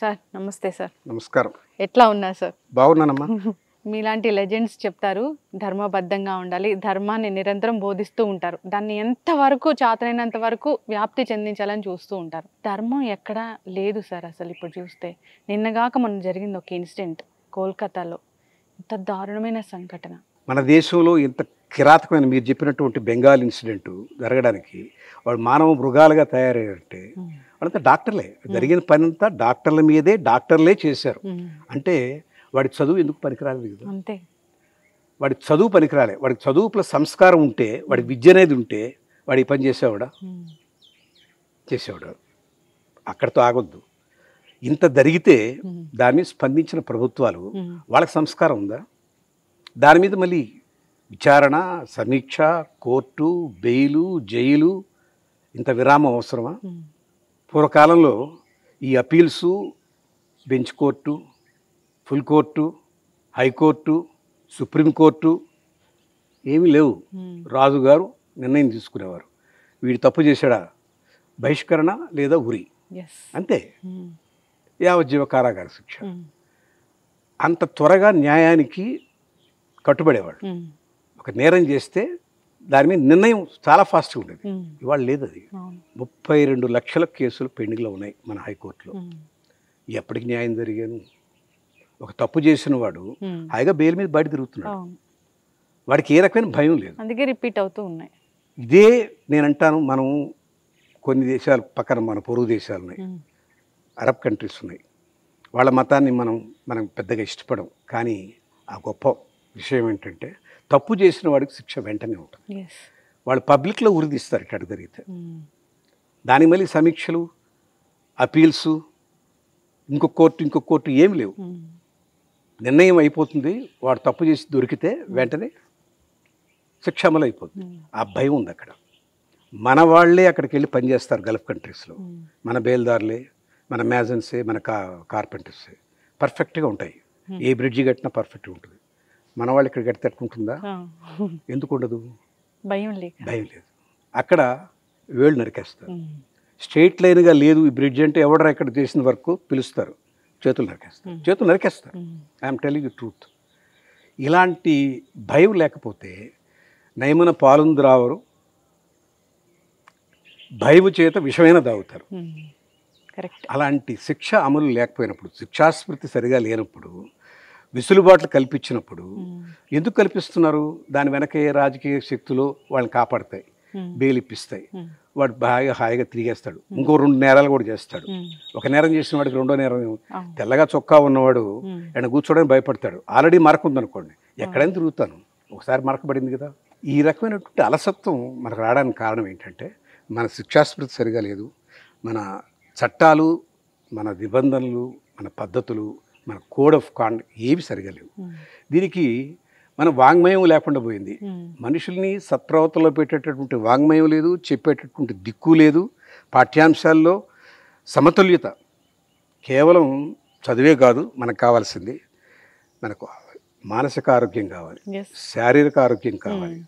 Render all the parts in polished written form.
Sir నమస్తే sir. నమస్కారం. ఎట్లా ఉన్నారు సార్? బాగున్నానమ్మా. మీలాంటి లెజెండ్స్ చెప్తారు ధర్మబద్ధంగా ఉండాలి, ధర్మాన్ని నిరంతరం బోధిస్తూ ఉంటారు. దాన్ని ఎంతవరకు చాతనైనంత వరకు వ్యాప్తి చెందించాలని చూస్తూ ఉంటారు. ధర్మం ఎక్కడా లేదు సార్. అసలు ఇప్పుడు చూస్తే నిన్నగాక మొన్న జరిగింది ఒక ఇన్సిడెంట్ కోల్కతాలో. ఇంత దారుణమైన సంఘటన. మన దేశంలో ఇంత కిరాతకమైన మీరు చెప్పినటువంటి బెంగాల్ ఇన్సిడెంట్ జరగడానికి వాడు మానవ మృగాలుగా తయారయ్యారంటే వాళ్ళంతా డాక్టర్లే. జరిగిన పని అంతా డాక్టర్ల మీదే డాక్టర్లే చేశారు. అంటే వాడి చదువు ఎందుకు పనికిరాలేదు కదా? అంతే. వాడి చదువు పనికిరాలే. వాడికి చదువు ప్లస్ సంస్కారం ఉంటే, వాడి విద్య అనేది ఉంటే వాడి పని చేసేవాడా? చేసేవాడు. అక్కడితో ఆగొద్దు. ఇంత జరిగితే దాన్ని స్పందించిన ప్రభుత్వాలు వాళ్ళకి సంస్కారం ఉందా? దాని మీద మళ్ళీ విచారణ, సమీక్ష, కోర్టు, బెయిలు, జైలు, ఇంత విరామం అవసరమా? పూర్వకాలంలో ఈ appeals, bench court, full court, high court, supreme court ఏమీ లేవు. రాజుగారు నిర్ణయం తీసుకునేవారు. వీడు తప్పు చేశాడా, బహిష్కరణ లేదా ఉరి, అంతే. యావజ్జీవ కారాగార శిక్ష. అంత త్వరగా న్యాయానికి కట్టుబడేవాడు. ఒక నేరం చేస్తే దాని మీద నిర్ణయం చాలా ఫాస్ట్గా ఉండేది. ఇవాళ లేదు. అది 32 లక్షల కేసులు పెండింగ్లో ఉన్నాయి మన హైకోర్టులో. ఎప్పటికి న్యాయం జరిగాను? ఒక తప్పు చేసిన వాడు హాయిగా బెయిల్ మీద బయట తిరుగుతున్నాడు. వాడికి ఏ రకమైన భయం లేదు. అందుకే రిపీట్ అవుతూ ఉన్నాయి. ఇదే నేను అంటాను. మనం కొన్ని దేశాలు పక్కన మన పొరుగు దేశాలు ఉన్నాయి, అరబ్ కంట్రీస్ ఉన్నాయి. వాళ్ళ మతాన్ని మనం పెద్దగా ఇష్టపడం. కానీ ఆ గొప్ప విషయం ఏంటంటే తప్పు చేసిన వాడికి శిక్ష వెంటనే ఉంటుంది. వాళ్ళు పబ్లిక్లో ఉరిదిస్తారు ఇట్లా జరిగితే. దానికి మళ్ళీ సమీక్షలు, అపీల్సు, ఇంకొక కోర్టు ఏమి లేవు. నిర్ణయం అయిపోతుంది. వాడు తప్పు చేసి దొరికితే వెంటనే శిక్ష అమలు అయిపోతుంది. ఆ భయం ఉంది అక్కడ. మన వాళ్ళే అక్కడికి వెళ్ళి పనిచేస్తారు గల్ఫ్ కంట్రీస్లో. మన బేల్దారులే, మన మ్యాజన్సే, మన కార్పెంటర్సే పర్ఫెక్ట్గా ఉంటాయి. ఏ బ్రిడ్జి కట్టినా పర్ఫెక్ట్గా ఉంటుంది. మన వాళ్ళు ఇక్కడ కట్టి తట్టుకుంటుందా? ఎందుకు ఉండదు? భయం లేదు. అక్కడ వేళ్ళు నరికేస్తారు. స్ట్రెయిట్ లైన్గా లేదు ఈ బ్రిడ్జ్ అంటే ఎవడరా ఇక్కడ చేసిన వరకు పిలుస్తారు, చేతులు నరికేస్తారు. I'm telling you truth. ఇలాంటి భయం లేకపోతే నయమున పాలుంద్రావరు భయము చేత విషమైన దాగుతారు. అలాంటి శిక్ష అమలు లేకపోయినప్పుడు, శిక్షాస్మృతి సరిగా లేనప్పుడు, విసులుబాట్లు కల్పించినప్పుడు ఎందుకు కల్పిస్తున్నారు? దాని వెనకే రాజకీయ శక్తులు వాళ్ళని కాపాడతాయి, బెయిల్ ఇప్పిస్తాయి. వాడు హాయిగా తిరిగేస్తాడు. ఇంకో 2 నేరాలు కూడా చేస్తాడు. ఒక నేరం చేసిన వాడికి 2వ నేరం, తెల్లగా చొక్కా ఉన్నవాడు ఆయన కూర్చోడానికి భయపడతాడు. ఆల్రెడీ మరక ఉందనుకోండి, ఎక్కడైనా తిరుగుతాను, ఒకసారి మరకబడింది కదా. ఈ రకమైనటువంటి అలసత్వం మనకు రావడానికి కారణం ఏంటంటే మన శిక్షాస్మృతి సరిగా లేదు. మన చట్టాలు, మన నిబంధనలు, మన పద్ధతులు, మన కోడ్ ఆఫ్ కాండక్ట్ ఏవి సరిగా లేవు. దీనికి మన వాంగ్మయం లేకుండా పోయింది. మనుషుల్ని సత్ప్రవర్తనలో పెట్టేటటువంటి వాంగ్మయం లేదు, చెప్పేటటువంటి దిక్కు లేదు. పాఠ్యాంశాల్లో సమతుల్యత. కేవలం చదివే కాదు మనకు కావాల్సింది. మనకు మానసిక ఆరోగ్యం కావాలి, శారీరక ఆరోగ్యం కావాలి,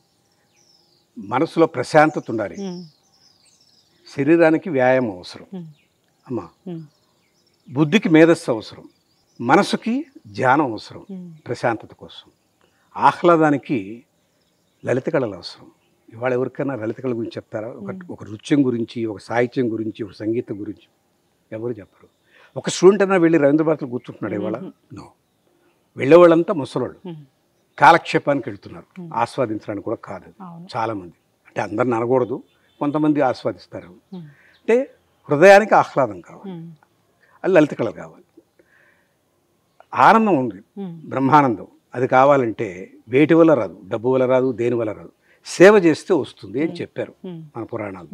మనసులో ప్రశాంతత ఉండాలి, శరీరానికి వ్యాయామం అవసరం అమ్మా, బుద్ధికి మేధస్సు అవసరం, మనసుకి ధ్యానం అవసరం ప్రశాంతత కోసం, ఆహ్లాదానికి లలిత కళలు అవసరం. ఇవాళ ఎవరికైనా లలిత కళల గురించి చెప్తారా? ఒక నృత్యం గురించి, ఒక సాహిత్యం గురించి, ఒక సంగీతం గురించి ఎవరు చెప్పరు. ఒక స్టూడెంట్ అయినా వెళ్ళి రవీంద్ర భారతిలో కూర్చుంటున్నాడు ఇవాళ? నో. వెళ్ళేవాళ్ళంతా ముసలోళ్ళు, కాలక్షేపానికి వెళ్తున్నారు, ఆస్వాదించడానికి కూడా కాదు చాలామంది. అంటే అందరిని అనకూడదు, కొంతమంది ఆస్వాదిస్తారు. అంటే హృదయానికి ఆహ్లాదం కావాలి, అది లలిత కళ కావాలి. ఆనందం ఉంది, బ్రహ్మానందం. అది కావాలంటే వేటి వల్ల రాదు, డబ్బు వల్ల రాదు, దేని వల్ల రాదు. సేవ చేస్తే వస్తుంది అని చెప్పారు మన పురాణాలు.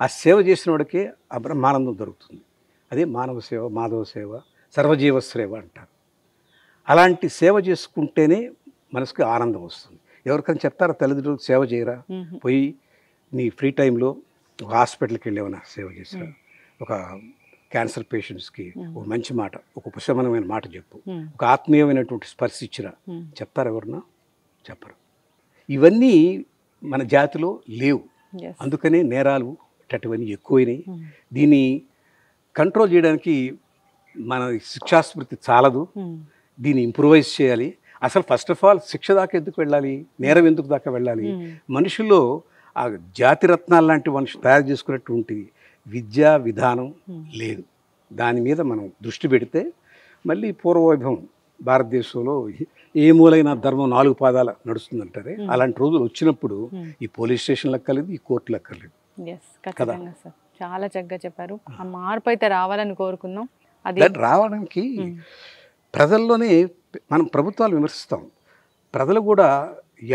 ఆ సేవ చేసిన వాడికే ఆ బ్రహ్మానందం దొరుకుతుంది. అదే మానవ సేవ, మాధవ సేవ, సర్వజీవ సేవ అంటారు. అలాంటి సేవ చేసుకుంటేనే మనసుకి ఆనందం వస్తుంది. ఎవరికైనా చెప్తారా తల్లిదండ్రులకు సేవ చేయరా? పోయి నీ ఫ్రీ టైంలో ఒక హాస్పిటల్కి వెళ్ళి ఏమైనా సేవ చేసిరా? ఒక క్యాన్సర్ పేషెంట్స్కి ఒక మంచి మాట, ఒక ఉపశమనమైన మాట చెప్పు, ఒక ఆత్మీయమైనటువంటి స్పర్శ ఇచ్చిరా? చెప్తారు ఎవరన్నా? చెప్పరు. ఇవన్నీ మన జాతిలో లేవు. అందుకనే నేరాలు అటువంటివన్నీ ఎక్కువైనాయి. దీన్ని కంట్రోల్ చేయడానికి మన శిక్షాస్మృతి చాలదు, దీన్ని ఇంప్రూవైజ్ చేయాలి. అసలు ఫస్ట్ ఆఫ్ ఆల్ శిక్ష దాకా ఎందుకు వెళ్ళాలి, నేరం ఎందుకు దాకా వెళ్ళాలి? మనుషుల్లో ఆ జాతిరత్నాలు లాంటి మనుషులు తయారు చేసుకున్నటువంటి విద్యా విధానం లేదు. దాని మీద మనం దృష్టి పెడితే మళ్ళీ పూర్వవైభవం భారతదేశంలో ఏ మూలైన ధర్మం 4 పాదాల నడుస్తుందంటారే, అలాంటి రోజులు వచ్చినప్పుడు ఈ పోలీస్ స్టేషన్లు అక్కర్లేదు, ఈ కోర్టులు అక్కర్లేదు. ఖచ్చితంగా సార్, చాలా చక్కగా చెప్పారు. ఆ మార్పు అయితే రావాలని కోరుకుందాం. అది దాన్ని రావడానికి ప్రజల్లోనే మనం ప్రభుత్వాలు విమర్శిస్తాం, ప్రజలు కూడా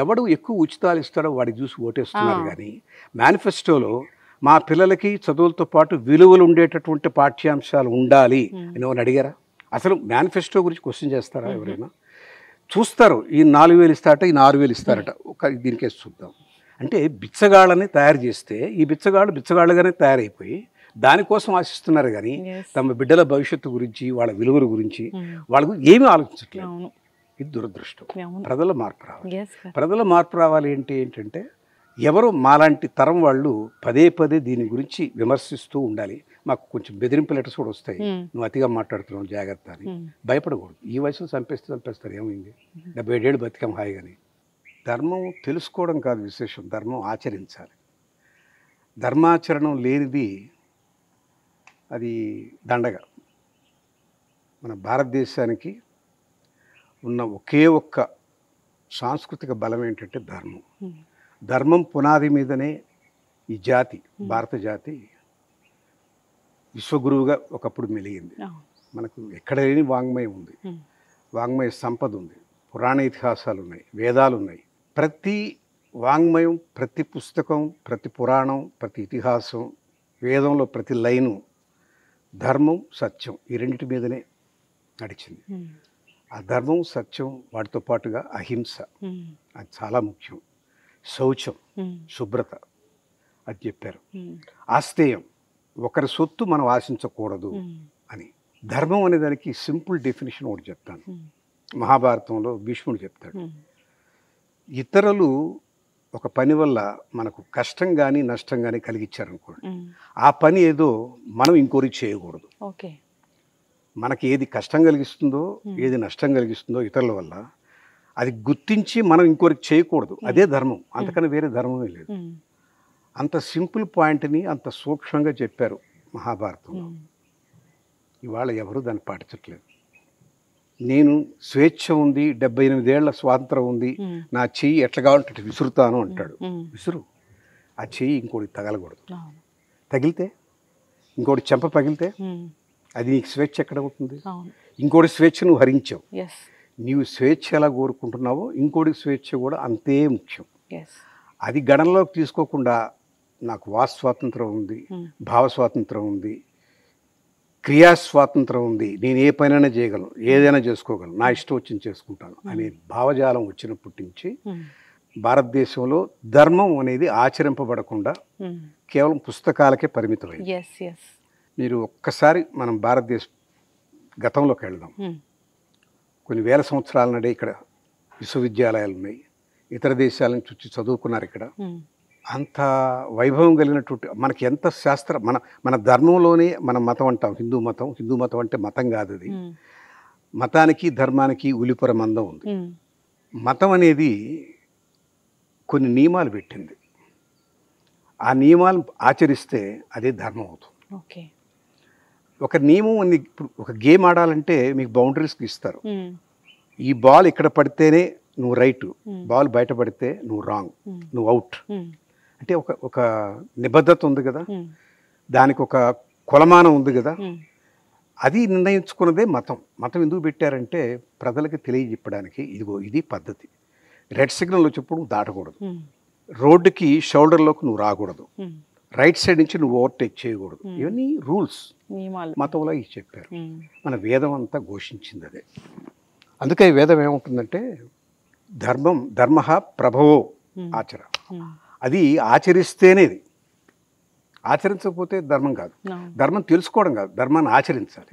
ఎవడు ఎక్కువ ఉచితాలు ఇస్తాడో వాడికి చూసి ఓటేస్తున్నారు. కానీ మేనిఫెస్టోలో మా పిల్లలకి చదువులతో పాటు విలువలు ఉండేటటువంటి పాఠ్యాంశాలు ఉండాలి అని ఎవరు అడిగారా? అసలు మేనిఫెస్టో గురించి క్వశ్చన్ చేస్తారా ఎవరైనా? చూస్తారు, ఈ 4,000 ఇస్తారట, ఈ 6,000 ఇస్తారట, దీనికేసి చూద్దాం. అంటే బిచ్చగాళ్ళని తయారు చేస్తే ఈ బిచ్చగాళ్ళుగానే తయారైపోయి దానికోసం ఆశిస్తున్నారు. కానీ తమ బిడ్డల భవిష్యత్తు గురించి, వాళ్ళ విలువల గురించి వాళ్ళకు ఏమీ ఆలోచించట్లేదు. ఇది దురదృష్టం. ప్రజల మార్పు రావాలి. ప్రజల మార్పు రావాలి ఏంటంటే ఎవరు మాలాంటి తరం వాళ్ళు పదే పదే దీని గురించి విమర్శిస్తూ ఉండాలి. మాకు కొంచెం బెదిరింపు లెటర్స్ కూడా వస్తాయి, నువ్వు అతిగా మాట్లాడుతున్నావు జాగ్రత్త అని. భయపడకూడదు. ఈ వయసులో చంపేస్తారు, ఏమైంది, 75 ఏళ్ళు బతికాం హాయిగాని. ధర్మం తెలుసుకోవడం కాదు విశేషం, ధర్మం ఆచరించాలి. ధర్మాచరణం లేనిది అది దండగ. మన భారతదేశానికి ఉన్న ఒకే ఒక్క సాంస్కృతిక బలం ఏంటంటే ధర్మం. ధర్మం పునాది మీదనే ఈ జాతి, భారత జాతి విశ్వగురువుగా ఒకప్పుడు మెలిగింది. మనకు ఎక్కడ లేని వాంగ్మయం ఉంది, వాంగ్మయ సంపద ఉంది, పురాణ ఇతిహాసాలు ఉన్నాయి, వేదాలు ఉన్నాయి. ప్రతి వాంగ్మయం, ప్రతి పుస్తకం, ప్రతి పురాణం, ప్రతి ఇతిహాసం, వేదంలో ప్రతి లైను ధర్మం సత్యం ఈ రెండింటి మీదనే నడిచింది. ఆ ధర్మం సత్యం వాటితో పాటుగా అహింస, అది చాలా ముఖ్యం. శౌచం, శుభ్రత, అది చెప్పారు. ఆస్తేయం, ఒకరి సొత్తు మనం ఆశించకూడదు అని. ధర్మం అనే దానికి సింపుల్ డెఫినేషన్ ఒకటి చెప్తాను. మహాభారతంలో భీష్ముడు చెప్తాడు, ఇతరులు ఒక పని వల్ల మనకు కష్టం కానీ నష్టం కానీ కలిగించారనుకోండి, ఆ పని ఏదో మనం ఇంకోరికి చేయకూడదు. మనకి ఏది కష్టం కలిగిస్తుందో, ఏది నష్టం కలిగిస్తుందో ఇతరుల వల్ల, అది గుర్తించి మనం ఇంకోరికి చేయకూడదు. అదే ధర్మం, అంతకన్నా వేరే ధర్మమే లేదు. అంత సింపుల్ పాయింట్ని అంత సూక్ష్మంగా చెప్పారు మహాభారతంలో. ఇవాళ ఎవరు దాన్ని పాటించట్లేదు. నేను స్వేచ్ఛ ఉంది, 78 ఏళ్ల స్వాతంత్రం ఉంది, నా చెయ్యి ఎట్లా కావాలంటే విసురుతాను అంటాడు. విసురు, ఆ చెయ్యి ఇంకోటి తగలకూడదు. తగిలితే, ఇంకోటి చెంప పగిలితే అది నీకు స్వేచ్ఛ ఎక్కడ అవుతుంది? ఇంకోటి స్వేచ్ఛ నువ్వు హరించావు. నీవు స్వేచ్ఛ ఎలా కోరుకుంటున్నావో ఇంకోటి స్వేచ్ఛ కూడా అంతే ముఖ్యం. అది గణనలోకి తీసుకోకుండా నాకు వాక్ స్వాతంత్రం ఉంది, భావ స్వాతంత్రం ఉంది, క్రియా స్వాతంత్రం ఉంది, నేను ఏ పనైనా చేయగలను, ఏదైనా చేసుకోగలను, నా ఇష్టం వచ్చింది చేసుకుంటాను అనే భావజాలం వచ్చినప్పటి నుంచి భారతదేశంలో ధర్మం అనేది ఆచరింపబడకుండా కేవలం పుస్తకాలకే పరిమితమైంది. మీరు ఒక్కసారి మనం భారతదేశ గతంలోకి వెళ్దాం. కొన్ని వేల సంవత్సరాల నాడే ఇక్కడ విశ్వవిద్యాలయాలు ఉన్నాయి, ఇతర దేశాల నుంచి వచ్చి చదువుకున్నారు. ఇక్కడ అంత వైభవం కలిగినటువంటి మనకి ఎంత శాస్త్ర మన ధర్మంలోనే మనం మతం అంటాం, హిందూ మతం అంటే మతం కాదు, అది మతానికి ధర్మానికి ఉలిపర మందం ఉంది. మతం అనేది కొన్ని నియమాలు పెట్టింది, ఆ నియమాలు ఆచరిస్తే అదే ధర్మం అవుతుంది. ఒక నియమం అని, ఇప్పుడు ఒక గేమ్ ఆడాలంటే మీకు బౌండరీస్ ఇస్తారు. ఈ బాల్ ఇక్కడ పడితేనే నువ్వు రైట్, బాల్ బయట పడితే నువ్వు రాంగ్, నువ్వు అవుట్ అంటే ఒక నిబద్ధత ఉంది కదా, దానికి ఒక కొలమానం ఉంది కదా. అది నిర్ణయించుకున్నదే మతం. మతం ఎందుకు పెట్టారంటే ప్రజలకి తెలియజెప్పడానికి, ఇదిగో ఇది పద్ధతి. రెడ్ సిగ్నల్ వచ్చేప్పుడు దాటకూడదు, రోడ్డుకి షోల్డర్లోకి నువ్వు రాకూడదు, రైట్ సైడ్ నుంచి నువ్వు ఓవర్టేక్ చేయకూడదు. ఇవన్నీ రూల్స్ మతంలో ఇవి చెప్పారు. మన వేదం అంతా ఘోషించింది అదే. అందుకే ఈ వేదం ఏముంటుందంటే ధర్మ ప్రభవో ఆచర, అది ఆచరిస్తేనే, ఆచరించకపోతే ధర్మం కాదు. ధర్మం తెలుసుకోవడం కాదు, ధర్మాన్ని ఆచరించాలి.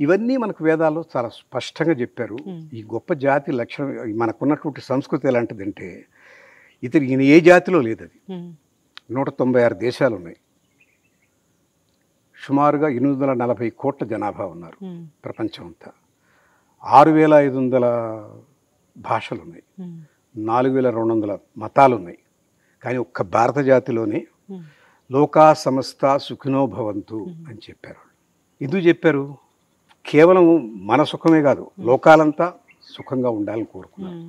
ఇవన్నీ మనకు వేదాల్లో చాలా స్పష్టంగా చెప్పారు. ఈ గొప్ప జాతి లక్షణం, మనకున్నటువంటి సంస్కృతి ఎలాంటిదంటే ఈయన ఏ జాతిలో లేదు. అది 196 దేశాలు ఉన్నాయి. సుమారుగా 840 కోట్ల జనాభా ఉన్నారు ప్రపంచం అంతా. 6500 భాషలు ఉన్నాయి, 4200 మతాలు ఉన్నాయి. కానీ ఒక్క భారత జాతిలోనే లోకా సమస్త సుఖినో భవంతు అని చెప్పారు. ఎందుకు చెప్పారు? కేవలం మన సుఖమే కాదు, లోకాలంతా సుఖంగా ఉండాలని కోరుకున్నారు.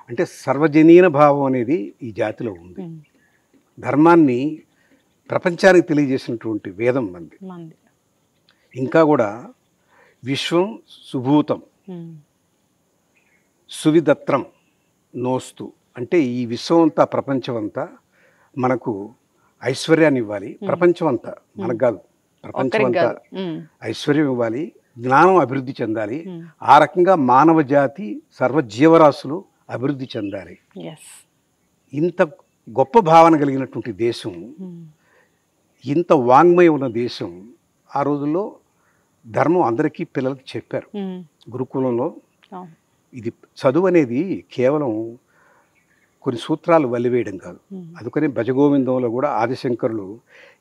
అంటే సర్వజనీన భావం అనేది ఈ జాతిలో ఉంది. ధర్మాన్ని ప్రపంచానికి తెలియజేసినటువంటి వేదం మంది. ఇంకా కూడా విశ్వం సుభూతం సువిదత్రం నోస్తు, అంటే ఈ విశ్వం అంతా ప్రపంచం అంతా మనకు ఐశ్వర్యాన్ని ఇవ్వాలి. ప్రపంచం అంతా మనకు కాదు, ప్రపంచం అంతా ఐశ్వర్యం ఇవ్వాలి, జ్ఞానం అభివృద్ధి చెందాలి. ఆ రకంగా మానవ జాతి సర్వజీవరాశులు అభివృద్ధి చెందాలి. ఇంత గొప్ప భావన కలిగినటువంటి దేశం, ఇంత వాంగ్మయం ఉన్న దేశం ఆ రోజుల్లో ధర్మం అందరికీ పిల్లలకి చెప్పారు గురుకులంలో. ఇది చదువు అనేది కేవలం కొన్ని సూత్రాలు వల్లివేయడం కాదు. అందుకని భజగోవిందంలో కూడా ఆదిశంకరులు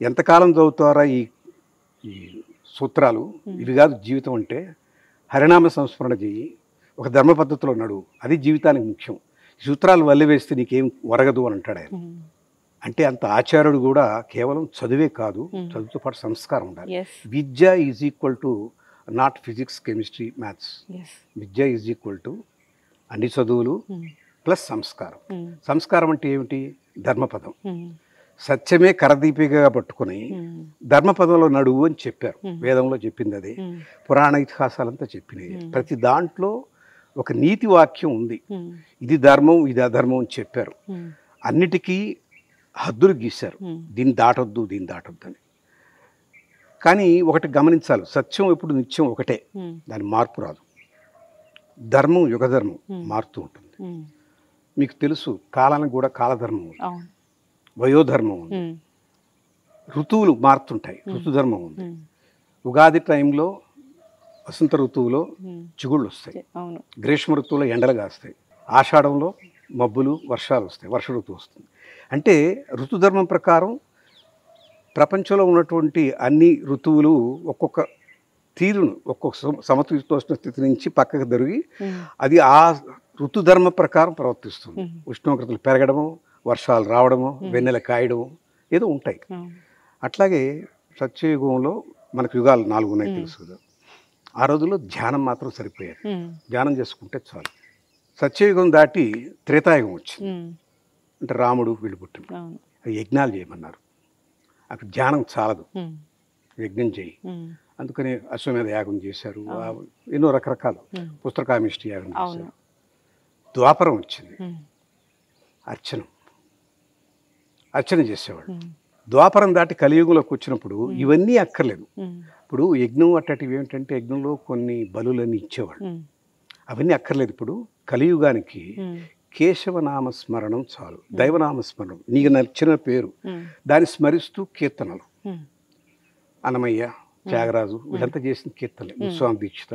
ఎంతకాలం చదువుతారా ఈ సూత్రాలు, ఇవి కాదు జీవితం అంటే, హరినామ సంస్మరణ చెయ్యి, ఒక ధర్మ పద్ధతిలో నడువు, అది జీవితానికి ముఖ్యం. సూత్రాలు వల్లివేస్తే నీకేం ఒరగదు అని అంటాడు ఆయన. అంటే అంత ఆచార్యుడు కూడా కేవలం చదువే కాదు, చదువుతో పాటు సంస్కారం ఉండాలి. విద్య is equal to not physics, chemistry, maths. విద్య ఈజ్ ఈక్వల్ టు అన్ని చదువులు ప్లస్ సంస్కారం. సంస్కారం అంటే ఏమిటి? ధర్మపదం. సత్యమే కరదీపికగా పట్టుకుని ధర్మపదంలో నడువు అని చెప్పారు. వేదంలో చెప్పింది అదే, పురాణ ఇతిహాసాలంతా చెప్పినాయి. ప్రతి దాంట్లో ఒక నీతి వాక్యం ఉంది. ఇది ధర్మం, ఇది అధర్మం అని చెప్పారు. అన్నిటికీ హద్దులు గీశారు, దీన్ని దాటొద్దు, దీన్ని దాటొద్దు అని. కానీ ఒకటి గమనించాలి, సత్యం ఎప్పుడు నిత్యం ఒకటే, దాని మార్పు రాదు. ధర్మం యుగధర్మం మారుతూ ఉంటుంది. మీకు తెలుసు, కాలానికి కూడా కాలధర్మం ఉంది, వయోధర్మం ఉంది, ఋతువులు మారుతుంటాయి, ఋతుధర్మం ఉంది. ఉగాది టైంలో వసంత ఋతువులో చిగుళ్ళు వస్తాయి, గ్రీష్మ ఋతువులో ఎండలు కాస్తాయి, ఆషాఢంలో మబ్బులు వర్షాలు వస్తాయి, వర్ష ఋతువు వస్తుంది. అంటే ఋతుధర్మం ప్రకారం ప్రపంచంలో ఉన్నటువంటి అన్ని ఋతువులు ఒక్కొక్క తీరును, ఒక్కొక్క సమతులితోష్ణ స్థితి నుంచి పక్కకు జరిగి అది ఆ ఋతుధర్మ ప్రకారం ప్రవర్తిస్తుంది. ఉష్ణోగ్రతలు పెరగడము, వర్షాలు రావడము, వెన్నెల కాయడము ఏదో ఉంటాయి. అట్లాగే సత్యయుగంలో మనకు యుగాలు 4 ఉన్నాయి తెలుసు కదా. ఆ రోజుల్లో ధ్యానం మాత్రం సరిపోయేది, ధ్యానం చేసుకుంటే చాలు. సత్యయుగం దాటి త్రేతాయుగం వచ్చింది, అంటే రాముడు వీళ్ళు పుట్టిన యజ్ఞాలు చేయమన్నారు. అక్కడ ధ్యానం చాలదు, యజ్ఞం చేయి. అందుకని అశ్వమేధ యాగం చేశారు, ఎన్నో రకరకాల పుస్తకామిష్టి యాగం చేశారు. ద్వాపరం వచ్చింది, అర్చన చేసేవాడు. ద్వాపరం దాటి కలియుగంలోకి వచ్చినప్పుడు ఇవన్నీ అక్కర్లేదు. ఇప్పుడు యజ్ఞం అట్టటివి ఏమిటంటే, యజ్ఞంలో కొన్ని బలులన్నీ ఇచ్చేవాడు, అవన్నీ అక్కర్లేదు. ఇప్పుడు కలియుగానికి కేశవనామస్మరణం చాలు, దైవనామస్మరణం, నీకు నచ్చిన పేరు, దాన్ని స్మరిస్తూ కీర్తనలు. అన్నమయ్య, త్యాగరాజు వీళ్ళంతా చేసిన కీర్తనలు, విశ్వామి దీక్షిత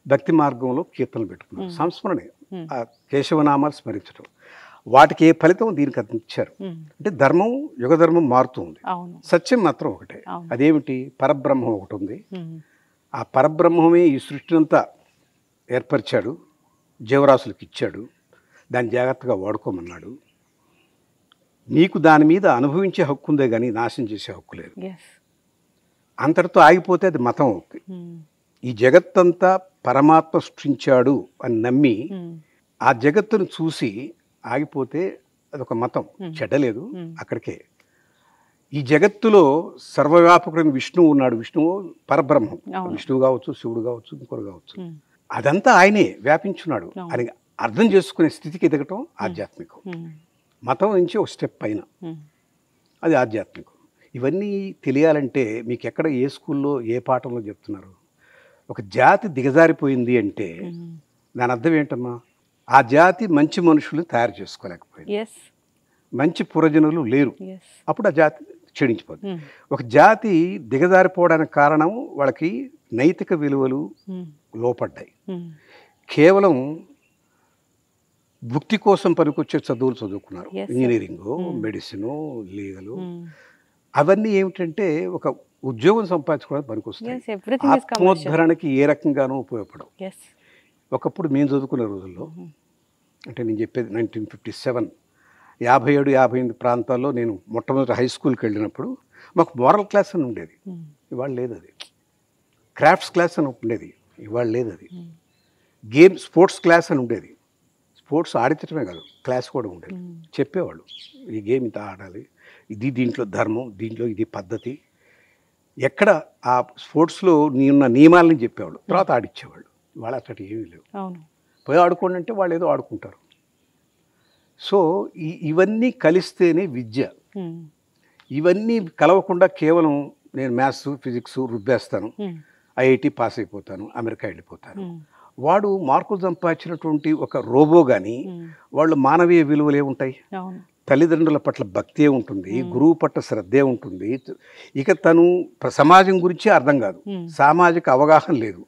భక్తి మార్గంలో కీర్తనలు పెట్టుకున్నారు. సంస్మరణే ఆ కేశవనామాలు స్మరించడం. వాటికి ఏ ఫలితం దీనికి అందించారు. అంటే ధర్మం యుగధర్మం మారుతుంది, సత్యం మాత్రం ఒకటే. అదేమిటి? పరబ్రహ్మం ఒకటి ఉంది. ఆ పరబ్రహ్మమే ఈ సృష్టినంతా ఏర్పరిచాడు, జీవరాశులకు ఇచ్చాడు, దాన్ని జాగ్రత్తగా వాడుకోమన్నాడు. నీకు దాని మీద అనుభవించే హక్కు ఉందే కానీ నాశనం చేసే హక్కు లేదు. అంతటితో ఆగిపోతే అది మతం అవుతుంది. ఈ జగత్తంతా పరమాత్మ సృష్టించాడు అని నమ్మి ఆ జగత్తును చూసి ఆగిపోతే అదొక మతం, చెడ్డలేదు అక్కడికే. ఈ జగత్తులో సర్వవ్యాపకుడైన విష్ణువు ఉన్నాడు, విష్ణువు పరబ్రహ్మం, విష్ణువు కావచ్చు, శివుడు కావచ్చు, ఇంకొకరు కావచ్చు, అదంతా ఆయనే వ్యాపించున్నాడు అని అర్థం చేసుకునే స్థితికి ఎదగటం ఆధ్యాత్మికం. మతం నుంచి ఒక స్టెప్ పైన, అది ఆధ్యాత్మికం. ఇవన్నీ తెలియాలంటే మీకు ఎక్కడ, ఏ స్కూల్లో, ఏ పాఠంలో చెప్తున్నారు? ఒక జాతి దిగజారిపోయింది అంటే దాని అర్థం ఏంటమ్మా? ఆ జాతి మంచి మనుషులు తయారు చేసుకోలేకపోయింది, మంచి పురజనులు లేరు, అప్పుడు ఆ జాతి క్షీణించిపోతుంది. ఒక జాతి దిగజారిపోవడానికి కారణం వాళ్ళకి నైతిక విలువలు లోపడ్డాయి. కేవలం భుక్తి కోసం పనికొచ్చే చదువులు చదువుకున్నారు, ఇంజనీరింగు, మెడిసిను, లీగలు, అవన్నీ ఏమిటంటే ఒక ఉద్యోగం సంపాదించుకోవడానికి పనికొస్తాయి. Yes, everything is commercial. ఆత్మోద్ధరణకి A రకంగానూ ఉపయోగపడవు. Yes. ఒకప్పుడు మేము చదువుకునే రోజుల్లో, అంటే నేను చెప్పేది 1957, 57, 58 ప్రాంతాల్లో నేను మొట్టమొదటి హై స్కూల్కి వెళ్ళినప్పుడు మాకు మోరల్ క్లాస్ అని ఉండేది. ఇవాళ లేదు అది. క్రాఫ్ట్స్ క్లాస్ అని ఉండేది. ఇవాళ లేదు అది. గేమ్ స్పోర్ట్స్ క్లాస్ అని ఉండేది. స్పోర్ట్స్ ఆడించడమే కాదు, క్లాస్ కూడా ఉండేది. చెప్పేవాళ్ళు ఈ గేమ్ ఇంత ఆడాలి, ఇది దీంట్లో ధర్మం, దీంట్లో ఇది పద్ధతి. ఎక్కడ ఆ స్పోర్ట్స్లో ఉన్న నియమాలని చెప్పేవాళ్ళు, తర్వాత ఆడిచ్చేవాళ్ళు. వాళ్ళు అట్లా ఏమీ లేవు. పోయి ఆడుకోండి అంటే వాళ్ళు ఏదో ఆడుకుంటారు. సో ఇవన్నీ కలిస్తేనే విద్య. ఇవన్నీ కలవకుండా కేవలం నేను మ్యాథ్స్ ఫిజిక్స్ రుబ్బేస్తాను, ఐఐటి పాస్ అయిపోతాను, అమెరికా వెళ్ళిపోతాను. వాడు మార్కులు సంపాదించినటువంటి ఒక రోబో కానీ వాళ్ళు మానవీయ విలువలే ఉంటాయి. తల్లిదండ్రుల పట్ల భక్తే ఉంటుంది, గురువు పట్ల శ్రద్ధే ఉంటుంది. ఇక తను సమాజం గురించి అర్థం కాదు, సామాజిక అవగాహన లేదు,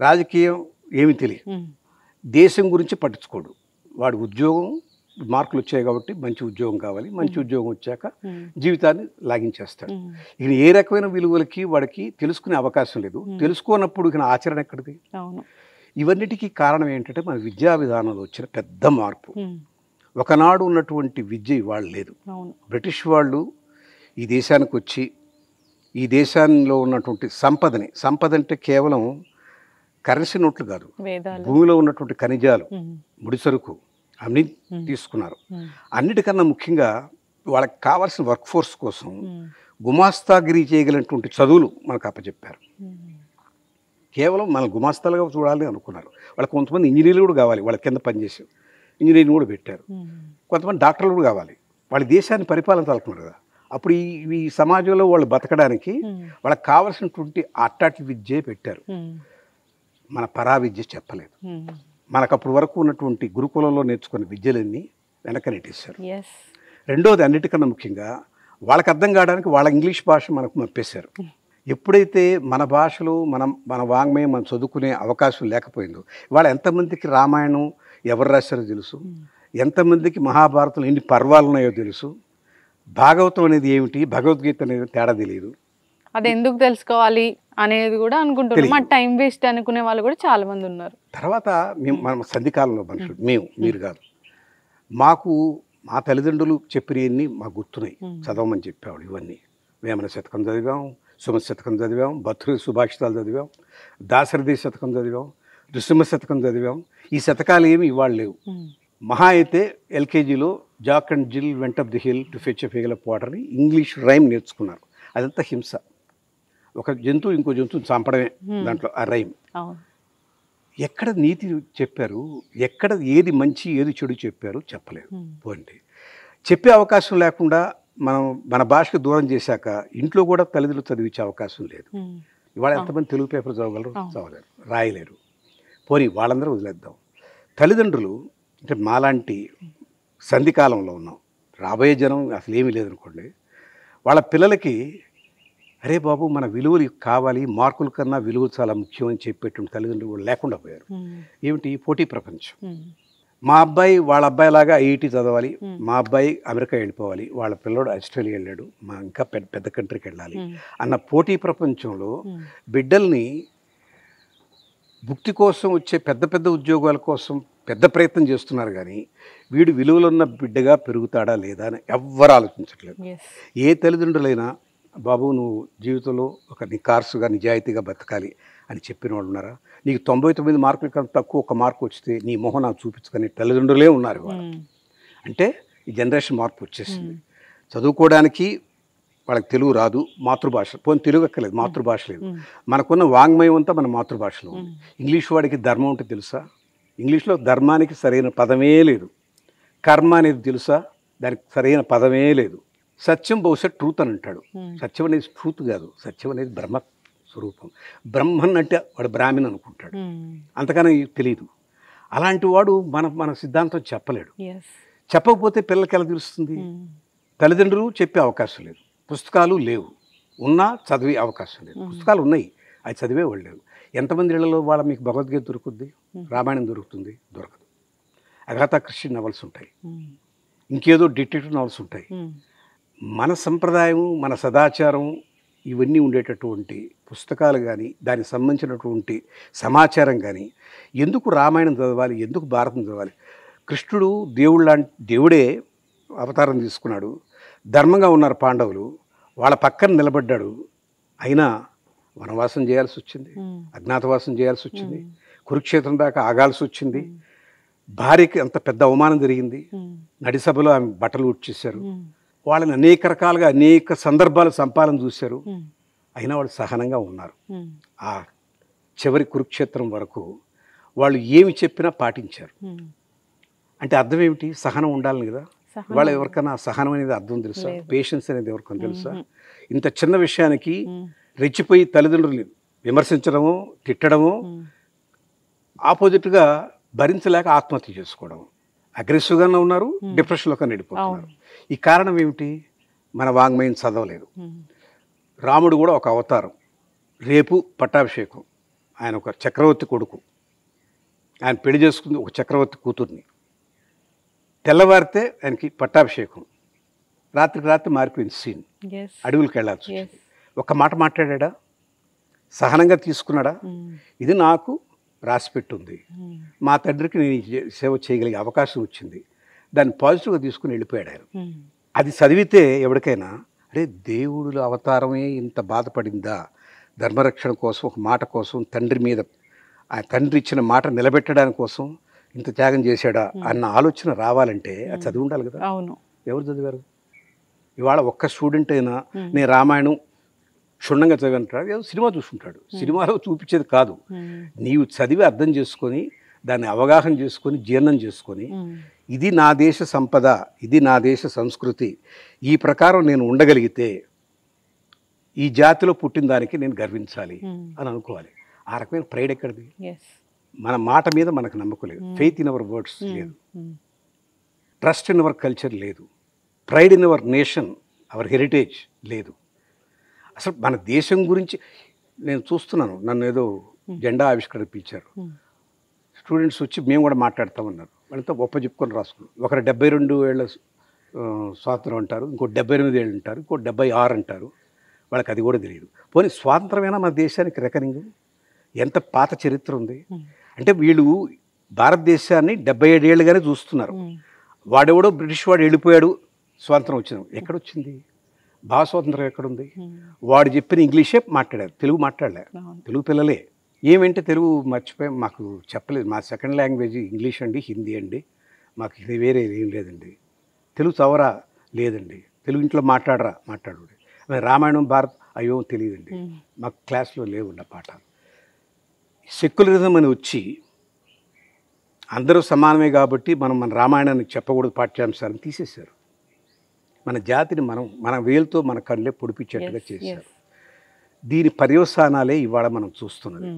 రాజకీయం ఏమి తెలియదు, దేశం గురించి పట్టించుకోడు. వాడు ఉద్యోగం మార్కులు వచ్చాయి కాబట్టి మంచి ఉద్యోగం కావాలి, మంచి ఉద్యోగం వచ్చాక జీవితాన్ని లాగించేస్తాడు. ఇక ఏ రకమైన విలువలకి వాడికి తెలుసుకునే అవకాశం లేదు. తెలుసుకోనప్పుడు ఇక ఆచరణ ఎక్కడిది? ఇవన్నిటికీ కారణం ఏంటంటే మన విద్యా విధానంలో వచ్చిన పెద్ద మార్పు. ఒకనాడు ఉన్నటువంటి విద్య ఇవాళ లేదు. బ్రిటిష్ వాళ్ళు ఈ దేశానికి వచ్చి ఈ దేశంలో ఉన్నటువంటి సంపద అంటే కేవలం కరెన్సీ నోట్లు కాదు, భూమిలో ఉన్నటువంటి ఖనిజాలు, ముడిసరుకు అన్ని తీసుకున్నారు. అన్నిటికన్నా ముఖ్యంగా వాళ్ళకి కావాల్సిన వర్క్ ఫోర్స్ కోసం గుమాస్తాగిరి చేయగలిగినటువంటి చదువులు మనకు అప్పచెప్పారు. కేవలం మన గుమాస్తాలుగా చూడాలని అనుకున్నారు. వాళ్ళకి కొంతమంది ఇంజనీర్లు కూడా కావాలి, వాళ్ళ కింద పనిచేసి ఇంజనీరింగ్ కూడా పెట్టారు. కొంతమంది డాక్టర్లు కూడా కావాలి, వాళ్ళ దేశాన్ని పరిపాలించాలనుకున్నారు కదా. అప్పుడు ఈ సమాజంలో వాళ్ళు బతకడానికి వాళ్ళకి కావాల్సినటువంటి అట్టాటి విద్యే పెట్టారు. మన పరా విద్య చెప్పలేదు. మనకు అప్పటి వరకు ఉన్నటువంటి గురుకులంలో నేర్చుకున్న విద్యలన్నీ వెనక నెట్టేశారు. రెండోది, అన్నిటికన్నా ముఖ్యంగా వాళ్ళకి అర్థం కావడానికి వాళ్ళ ఇంగ్లీష్ భాష మనకు మప్పేశారు. ఎప్పుడైతే మన భాషలో మన వాంగ్మయం మనం చదువుకునే అవకాశం లేకపోయిందో, ఇవాళ ఎంతమందికి రామాయణం ఎవరు రాశారో తెలుసు, ఎంతమందికి మహాభారతం ఎన్ని పర్వాలు ఉన్నాయో తెలుసు, భాగవతం అనేది ఏమిటి, భగవద్గీత అనేది తేడా తెలియదు. అది ఎందుకు తెలుసుకోవాలి అనేది కూడా అనుకుంటున్నారు. మా టైం వేస్ట్ అనుకునే వాళ్ళు కూడా చాలా మంది ఉన్నారు. తర్వాత మన సంధికాలంలో మనుషులు, మీరు కాదు, మా తల్లిదండ్రులు చెప్పినవన్నీ మాకు గుర్తున్నాయి. చదవమని చెప్పేవాళ్ళు. ఇవన్నీ వేమన శతకం చదివాం, సుమత శతకం చదివాం, భర్తృ సుభాషితాలు చదివాం, దాశరథి శతకం చదివాం, నృసింహ శతకం చదివాం. ఈ శతకాలు ఏమి ఇవాళ లేవు. మహా అయితే ఎల్కేజీలో Jack and Jill went up the hill to fetch a pail of water అని ఇంగ్లీష్ రైమ్ నేర్చుకున్నారు. అదంతా హింస. ఒక జంతువు ఇంకో జంతువుని చంపడమే దాంట్లో ఆ రైమ్. ఎక్కడ నీతి చెప్పారు, ఎక్కడ ఏది మంచి ఏది చెడు చెప్పారు చెప్పలేదు. పోండి, చెప్పే అవకాశం లేకుండా మన భాషకు దూరం చేశాక ఇంట్లో కూడా తల్లిదండ్రులు చదివించే అవకాశం లేదు. ఇవాళ ఎంతమంది తెలుగు పేపర్ చదవగలరు? చదవలేరు, రాయలేరు. పోనీ వాళ్ళందరూ వదిలేద్దాం. తల్లిదండ్రులు అంటే మాలాంటి సంధికాలంలో ఉన్నాం, రాబోయే జనం అసలు ఏమీ లేదనుకోండి. వాళ్ళ పిల్లలకి అరే బాబు మన విలువలు కావాలి, మార్కుల కన్నా విలువలు చాలా ముఖ్యం అని చెప్పేటువంటి తల్లిదండ్రులు కూడా లేకుండా పోయారు. ఏమిటి? పోటీ ప్రపంచం. మా అబ్బాయి వాళ్ళ అబ్బాయి లాగా ఐఐటి చదవాలి, మా అబ్బాయి అమెరికా వెళ్ళిపోవాలి, వాళ్ళ పిల్లడు ఆస్ట్రేలియా వెళ్ళాడు, మా ఇంకా పెద్ద కంట్రీకి వెళ్ళాలి అన్న పోటీ ప్రపంచంలో బిడ్డల్ని భుక్తి కోసం వచ్చే పెద్ద ఉద్యోగాల కోసం పెద్ద ప్రయత్నం చేస్తున్నారు. కానీ వీడు విలువలున్న బిడ్డగా పెరుగుతాడా లేదా అని ఎవ్వరు ఆలోచించట్లేదు. ఏ తల్లిదండ్రులైనా బాబు నువ్వు జీవితంలో ఒక నికార్సుగా నిజాయితీగా బతకాలి అని చెప్పిన వాళ్ళు ఉన్నారా? నీకు 99 మార్కుల కన్నా తక్కువ ఒక మార్కు వస్తే నీ మొహం నాకు చూపించుకొని తల్లిదండ్రులే ఉన్నారు. అంటే ఈ జనరేషన్ మార్పు వచ్చేసింది. చదువుకోవడానికి వాళ్ళకి తెలుగు రాదు, మాతృభాష పోనీ తెలుగు ఎక్కలేదు, మాతృభాష లేదు. మనకున్న వాంగ్మయం అంతా మన మాతృభాషలో ఉంది. ఇంగ్లీష్ వాడికి ధర్మం అంటే తెలుసా? ఇంగ్లీష్లో ధర్మానికి సరైన పదమే లేదు. కర్మ అనేది తెలుసా? దానికి సరైన పదమే లేదు. సత్యం బహుశా ట్రూత్ అని అంటాడు. సత్యం అనేది ట్రూత్ కాదు, సత్యం అనేది బ్రహ్మ స్వరూపం. బ్రహ్మన్ అంటే వాడు బ్రాహ్మణ్ అనుకుంటాడు, అంతకన్నా తెలియదు. అలాంటి వాడు మన సిద్ధాంతం చెప్పలేడు. చెప్పకపోతే పిల్లలకి ఎలా తెలుస్తుంది? తల్లిదండ్రులు చెప్పే అవకాశం లేదు, పుస్తకాలు లేవు, ఉన్నా చదివే అవకాశం లేదు. పుస్తకాలు ఉన్నాయి, అది చదివే వాళ్ళు లేవు. ఎంతమంది ఇళ్లలో వాళ్ళ మీకు భగవద్గీత దొరుకుద్ది, రామాయణం దొరుకుతుంది? దొరకదు. అగాథా క్రిస్టి నవల్స్ ఉంటాయి, ఇంకేదో డిటెక్టివ్ నవల్స్ ఉంటాయి. మన సంప్రదాయం, మన సదాచారం ఇవన్నీ ఉండేటటువంటి పుస్తకాలు కానీ, దానికి సంబంధించినటువంటి సమాచారం కానీ, ఎందుకు రామాయణం చదవాలి, ఎందుకు భారతం చదవాలి? కృష్ణుడు దేవుడే అవతారం తీసుకున్నాడు. ధర్మంగా ఉన్నారు పాండవులు, వాళ్ళ పక్కన నిలబడ్డాడు. అయినా వనవాసం చేయాల్సి వచ్చింది, అజ్ఞాతవాసం చేయాల్సి వచ్చింది, కురుక్షేత్రం దాకా ఆగాల్సి వచ్చింది. భార్యకి అంత పెద్ద అవమానం జరిగింది. నడిసభలో ఆమె బట్టలు ఉడ్చేశారు. వాళ్ళని అనేక రకాలుగా అనేక సందర్భాలు సంపాదన చూశారు. అయినా వాళ్ళు సహనంగా ఉన్నారు. ఆ చివరి కురుక్షేత్రం వరకు వాళ్ళు ఏమి చెప్పినా పాటించారు. అంటే అర్థం ఏమిటి? సహనం ఉండాలని కదా. వాళ్ళు ఎవరికైనా సహనం అనేది అర్థం తెలుసా? పేషెన్స్ అనేది ఎవరికైనా తెలుసా? ఇంత చిన్న విషయానికి రెచ్చిపోయి తల్లిదండ్రులు విమర్శించడము, తిట్టడము, ఆపోజిట్గా భరించలేక ఆత్మహత్య చేసుకోవడం, అగ్రెసివ్గానే ఉన్నారు, డిప్రెషన్లో కన్నా వెళ్ళిపోతున్నారు. ఈ కారణం ఏమిటి? మన వాంగ్మయం చదవలేదు. రాముడు కూడా ఒక అవతారం. రేపు పట్టాభిషేకం. ఆయన ఒక చక్రవర్తి కొడుకు. ఆయన పెళ్లి చేసుకుంది ఒక చక్రవర్తి కూతుర్ని. తెల్లవారితే ఆయనకి పట్టాభిషేకం. రాత్రికి రాత్రి మారిపోయింది సీన్. అడవులకు వెళ్ళాల్సి వచ్చింది. ఒక్క మాట మాట్లాడా? సహనంగా తీసుకున్నాడా? ఇది నాకు రాసిపెట్టుంది, మా తండ్రికి నేను సేవ చేయగలిగే అవకాశం వచ్చింది, దాన్ని పాజిటివ్గా తీసుకుని వెళ్ళిపోయాడు ఆయన. అది చదివితే ఎవరికైనా అరే దేవుడుల అవతారమే ఇంత బాధపడిందా, ధర్మరక్షణ కోసం, ఒక మాట కోసం, తండ్రి మీద ఆ తండ్రి ఇచ్చిన మాట నిలబెట్టడానికి కోసం ఇంత త్యాగం చేశాడా అన్న ఆలోచన రావాలంటే అది చదివి ఉండాలి కదా. అవును. ఎవరు చదివారు? ఇవాళ ఒక్క స్టూడెంట్ అయినా నేను రామాయణం క్షుణ్ణంగా చదివింటాడు, ఏదో సినిమా చూసుకుంటాడు. సినిమాలో చూపించేది కాదు, నీవు చదివి అర్థం చేసుకొని దాన్ని అవగాహన చేసుకొని జీర్ణం చేసుకొని ఇది నా దేశ సంపద, ఇది నా దేశ సంస్కృతి, ఈ ప్రకారం నేను ఉండగలిగితే ఈ జాతిలో పుట్టిన దానికి నేను గర్వించాలి అని అనుకోవాలి. ఆ రకమైన ప్రైడ్ ఎక్కడిది? మన మాట మీద మనకు నమ్మకం లేదు, ఫెయిత్ ఇన్ అవర్ వర్డ్స్ లేదు, ట్రస్ట్ ఇన్ అవర్ కల్చర్ లేదు, pride in our nation, our heritage లేదు. అసలు మన దేశం గురించి నేను చూస్తున్నాను. నన్ను ఏదో జెండా ఆవిష్కరణ పిలిచారు. స్టూడెంట్స్ వచ్చి మేము కూడా మాట్లాడతామన్నారు. వాళ్ళతో గొప్ప చెప్పుకొని రాసుకున్నాం. ఒకరు 72 ఏళ్ళ స్వాతంత్రం అంటారు, ఇంకో 78 ఏళ్ళు అంటారు, ఇంకో 76 అంటారు. వాళ్ళకి అది కూడా తెలియదు. పోనీ స్వాతంత్రమైనా మన దేశానికి రికరింగ్ ఎంత పాత చరిత్ర ఉంది అంటే వీళ్ళు భారతదేశాన్ని 77 ఏళ్ళుగానే చూస్తున్నారు. వాడెవడో బ్రిటిష్ వాడు వెళ్ళిపోయాడు, స్వాతంత్రం వచ్చింది. ఎక్కడొచ్చింది? భావ స్వాతంత్రం ఎక్కడుంది? వాడు చెప్పిన ఇంగ్లీషే మాట్లాడారు, తెలుగు మాట్లాడలే. తెలుగు పిల్లలే ఏమంటే తెలుగు మర్చిపోయాం, మాకు చెప్పలేదు, మా సెకండ్ లాంగ్వేజ్ ఇంగ్లీష్ అండి, హిందీ అండి, మాకు ఇది వేరే ఏం లేదండి, తెలుగు చవరా లేదండి, తెలుగు ఇంట్లో మాట్లాడు. రామాయణం భారత్ అయ్యో తెలియదండి, మాకు క్లాస్లో లేవుండ పాఠాలు. సెక్యులరిజం అని వచ్చి అందరూ సమానమే కాబట్టి మనం మన రామాయణాన్ని చెప్పకూడదు పాఠ్యాంశాలను తీసేశారు. మన జాతిని మన వేలుతో మన కళ్ళే పొడిపించేట్టుగా చేశారు. దీని పర్యవసానాలే ఇవాళ మనం చూస్తున్నది.